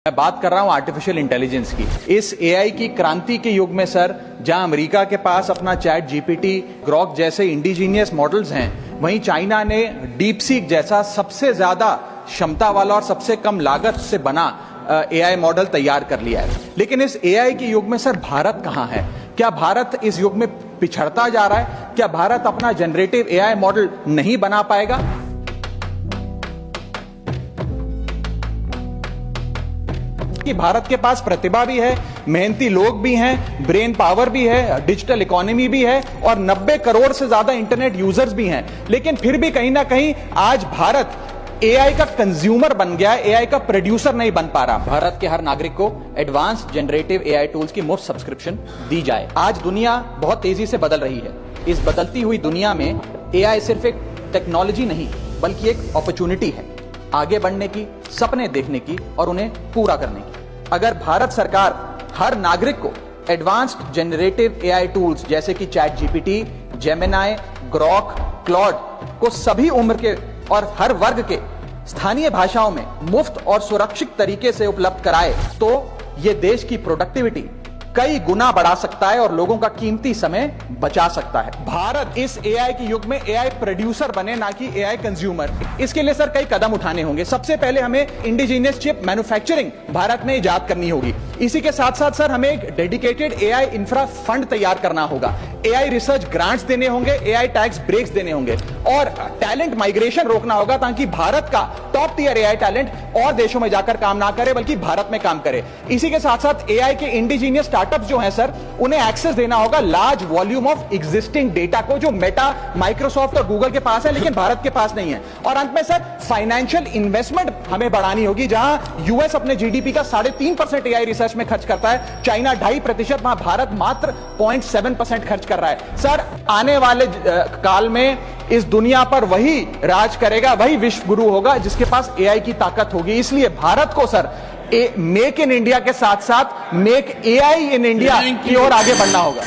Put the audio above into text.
मैं बात कर रहा हूं आर्टिफिशियल इंटेलिजेंस की। इस एआई की क्रांति के युग में सर, जहां अमेरिका के पास अपना चैट जीपीटी, ग्रॉक जैसे इंडिजीनियस मॉडल्स हैं, वहीं चाइना ने डीपसीक जैसा सबसे ज्यादा क्षमता वाला और सबसे कम लागत से बना एआई मॉडल तैयार कर लिया है। लेकिन इस एआई के युग में सर भारत कहां है? क्या भारत इस युग में पिछड़ता जा रहा है? क्या भारत अपना जनरेटिव एआई मॉडल नहीं बना पाएगा? कि भारत के पास प्रतिभा भी है, मेहनती लोग भी हैं, ब्रेन पावर भी है, डिजिटल इकोनॉमी भी है और 90 करोड़ से ज्यादा इंटरनेट यूजर्स भी हैं। लेकिन फिर भी कहीं ना कहीं आज भारत एआई का कंज्यूमर बन गया है, एआई का प्रोड्यूसर नहीं बन पा रहा। भारत के हर नागरिक को एडवांस जनरेटिव एआई टूल्स की मुफ्त सब्सक्रिप्शन दी जाए। आज दुनिया बहुत तेजी से बदल रही है। इस बदलती हुई दुनिया में एआई सिर्फ एक टेक्नोलॉजी नहीं बल्कि एक अपॉर्चुनिटी है, आगे बढ़ने की, सपने देखने की और उन्हें पूरा करने की। अगर भारत सरकार हर नागरिक को एडवांस्ड जनरेटिव एआई टूल्स जैसे कि chat GPT, Gemini, Grok, Claude को सभी उम्र के और हर वर्ग के स्थानीय भाषाओं में मुफ्त और सुरक्षित तरीके से उपलब्ध कराए, तो यह देश की प्रोडक्टिविटी कई गुना बढ़ा सकता है और लोगों का कीमती समय बचा सकता है। भारत इस एआई के युग में एआई प्रोड्यूसर बने, ना कि एआई कंज्यूमर। इसके लिए सर कई कदम उठाने होंगे। सबसे पहले हमें इंडिजीनियस चिप मैन्युफैक्चरिंग भारत में इजाद करनी होगी। इसी के साथ साथ सर हमें एक डेडिकेटेड एआई इंफ्रा फंड तैयार करना होगा, एआई रिसर्च ग्रांट्स देने होंगे, एआई टैक्स ब्रेक्स देने होंगे और टैलेंट माइग्रेशन रोकना होगा ताकि भारत का टॉप टियर एआई टैलेंट और देशों में जाकर काम ना करे बल्कि भारत में काम करे। इसी के साथ साथ एआई के इंडिजीनियस स्टार्टअप्स जो हैं सर, उन्हें एक्सेस देना होगा large volume of existing data को, जो मेटा, माइक्रोसॉफ्ट और गूगल के पास है लेकिन भारत के पास नहीं है। और अंत में सर फाइनेंशियल इन्वेस्टमेंट हमें बढ़ानी होगी। जहां यूएस अपने जीडीपी का 3.5% एआई रिसर्च में खर्च करता है, चाइना 2.5%, वहां भारत मात्र 0.7% खर्च कर रहा है। सर आने वाले काल में इस दुनिया पर वही राज करेगा, वही विश्व गुरु होगा जिसके पास एआई की ताकत होगी। इसलिए भारत को सर मेक इन इंडिया के साथ साथ मेक एआई इन इंडिया की ओर आगे बढ़ना होगा।